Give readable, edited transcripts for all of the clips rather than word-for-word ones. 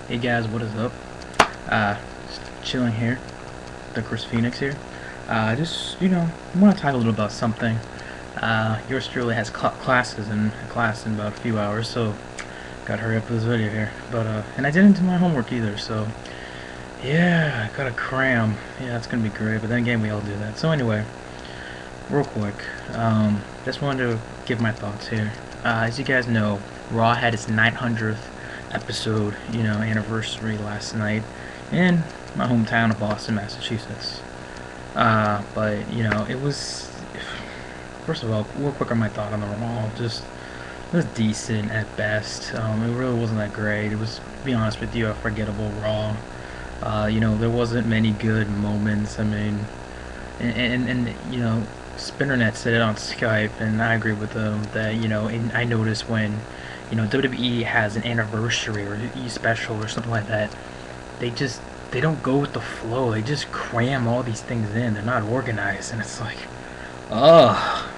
Hey guys, what is up? Just chilling here. TheChrisPhoenix here. Just want to talk a little about something. Yours truly has classes in class in about a few hours, so gotta hurry up for this video here. But and I didn't do my homework either, so yeah, I gotta cram. Yeah, it's gonna be great. But then again, we all do that. So anyway, real quick, just wanted to give my thoughts here. As you guys know, Raw had its 900th episode, anniversary last night in my hometown of Boston, Massachusetts. But it was, first of all, real quick on my thought on the Raw, just it was decent at best. It really wasn't that great. It was, to be honest with you, a forgettable Raw. There wasn't many good moments. I mean, and Spinnernet said it on Skype, and I agree with them that I noticed when WWE has an anniversary or E special or something like that, they don't go with the flow. They just cram all these things in. They're not organized, and it's like, oh,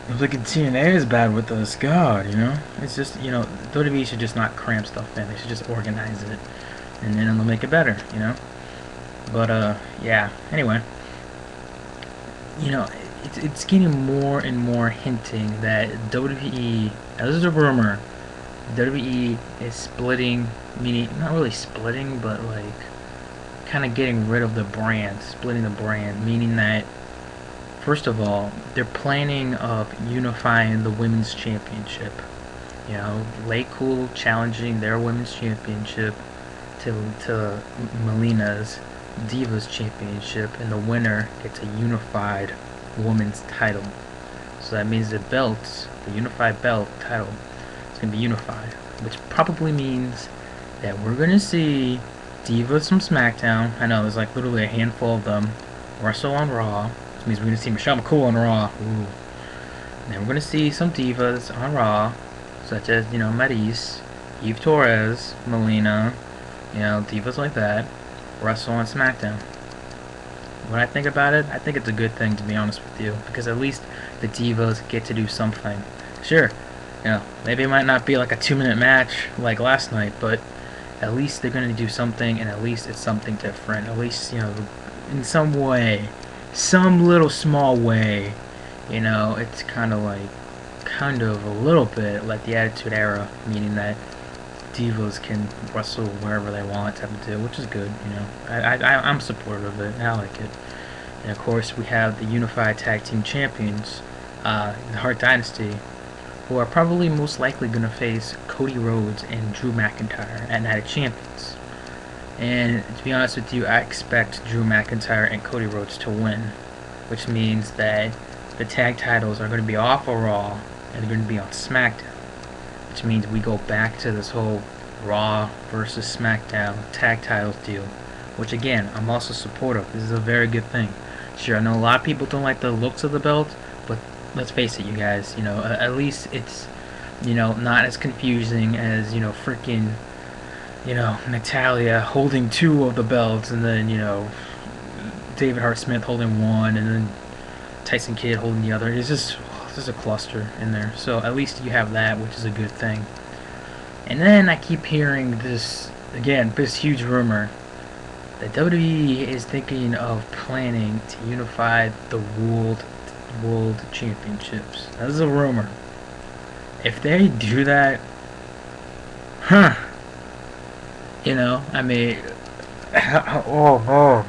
looks like TNA is bad with this. God, it's just WWE should just not cram stuff in. They should just organize it, and then it'll make it better. But yeah. Anyway, it's getting more and more hinting that WWE, now this is a rumor, WWE is splitting, meaning not really splitting, but like kind of getting rid of the brand, splitting the brand, meaning that first of all, they're planning of unifying the women's championship. Lay Cool challenging their women's championship to Melina's Divas Championship, and the winner gets a unified women's title. So that means the unified belt title, is going to be unified, which probably means that we're going to see Divas from SmackDown. I know there's like literally a handful of them wrestle on Raw, which means we're going to see Michelle McCool on Raw. Ooh. And then we're going to see some Divas on Raw, such as Maryse, Eve Torres, Melina, Divas like that, wrestle on SmackDown. When I think about it, I think it's a good thing, to be honest with you, because at least the Divas get to do something. Sure, maybe it might not be like a 2-minute match like last night, but at least they're going to do something, and at least it's something different. At least, in some way, some little small way, it's kind of a little bit like the Attitude Era, meaning that Divas can wrestle wherever they want type of deal, which is good. I'm supportive of it. I like it. And of course, we have the Unified Tag Team Champions, the Hart Dynasty, who are probably most likely going to face Cody Rhodes and Drew McIntyre at Night of Champions. And to be honest with you, I expect Drew McIntyre and Cody Rhodes to win, which means that the tag titles are going to be off of Raw and they're going to be on SmackDown. Which means we go back to this whole Raw versus SmackDown tag titles deal, which again, I'm also supportive. This is a very good thing. Sure, I know a lot of people don't like the looks of the belt, but let's face it, you guys, at least it's, not as confusing as, freaking, Natalia holding 2 of the belts, and then, David Hart Smith holding 1, and then Tyson Kidd holding the other. It's just, there's a cluster in there, so at least you have that, which is a good thing. And then I keep hearing this huge rumor that WWE is thinking of planning to unify the world championships. That is a rumor. If they do that, I mean, oh,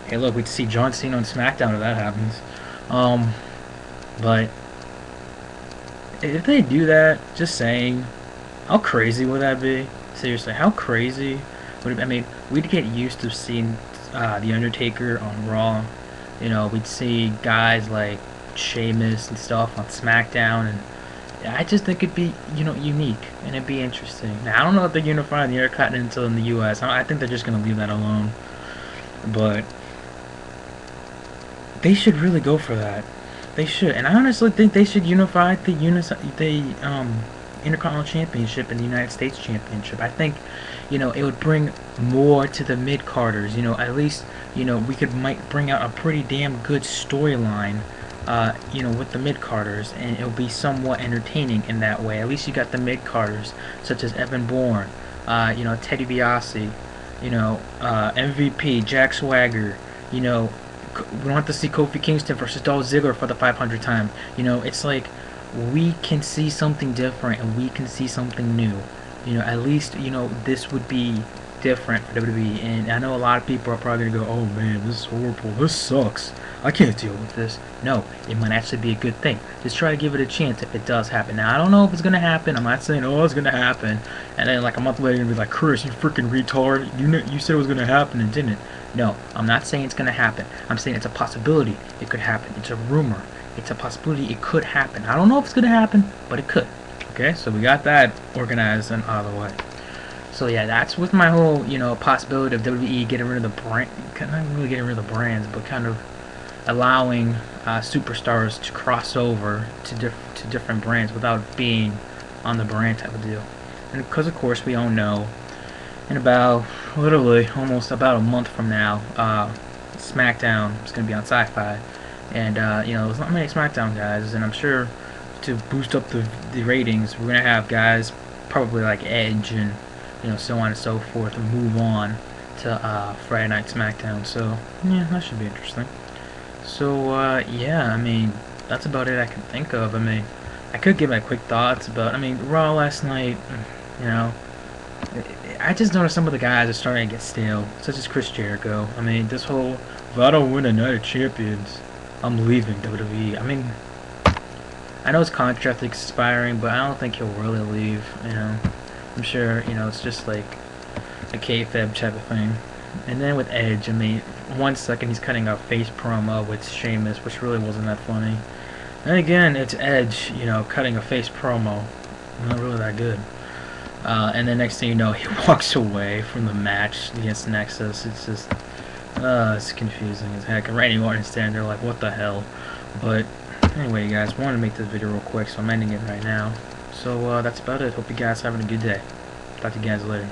hey, look, we'd see John Cena on SmackDown if that happens. But if they do that, just saying, how crazy would that be? Seriously, how crazy would it be? I mean, we'd get used to seeing The Undertaker on Raw. We'd see guys like Sheamus and stuff on SmackDown, and I just think it'd be, unique, and it'd be interesting. Now, I don't know if they're unifying the Intercontinental in the U.S. I think they're just going to leave that alone. But they should really go for that. They should, and I honestly think they should unify the Intercontinental Championship and the United States Championship. I think, it would bring more to the mid-carders. At least, we might bring out a pretty damn good storyline, with the mid-carders, and it'll be somewhat entertaining in that way. At least you got the mid-carders, such as Evan Bourne, Teddy DiBiase, MVP, Jack Swagger, you know, we don't have to see Kofi Kingston versus Dolph Ziggler for the 500th time. It's like we can see something different and we can see something new. At least, this would be different for WWE. And I know a lot of people are probably going to go, oh man, this is horrible. This sucks. I can't deal with this. No, it might actually be a good thing. Just try to give it a chance if it does happen. Now, I don't know if it's going to happen. I'm not saying, oh, it's going to happen. And then like a month later, you're going to be like, Chris, you freaking retard. You said it was going to happen and didn't. No, I'm not saying it's going to happen. I'm saying it's a possibility it could happen. It's a rumor. It's a possibility it could happen. I don't know if it's going to happen, but it could. Okay, so we got that organized and out of the way. So yeah, that's with my whole, possibility of WWE getting rid of the brand, not really getting rid of the brands, but kind of allowing superstars to cross over to different brands without being on the brand type of deal. And because of course we all know, in about literally almost about a month from now, SmackDown is going to be on Sci-Fi, and there's not many SmackDown guys, and I'm sure to boost up the ratings, we're going to have guys probably like Edge and so on and so forth, and move on to Friday Night SmackDown. So yeah, that should be interesting. So yeah, I mean, that's about it I can think of. I mean, I could give my quick thoughts about, Raw last night. I just noticed some of the guys are starting to get stale, such as Chris Jericho. This whole, if I don't win a Night of Champions, I'm leaving WWE. I know his contract is expiring, but I don't think he'll really leave. I'm sure, it's just like a kayfabe type of thing. And then with Edge, 1 second he's cutting a face promo with Sheamus, which really wasn't that funny. And again, it's Edge, cutting a face promo. Not really that good. And then next thing you know, he walks away from the match against Nexus. It's just, it's confusing as heck. And Randy Orton's standing there like, what the hell? But anyway, you guys, wanted to make this video real quick, so I'm ending it right now. So that's about it. Hope you guys having a good day. Talk to you guys later.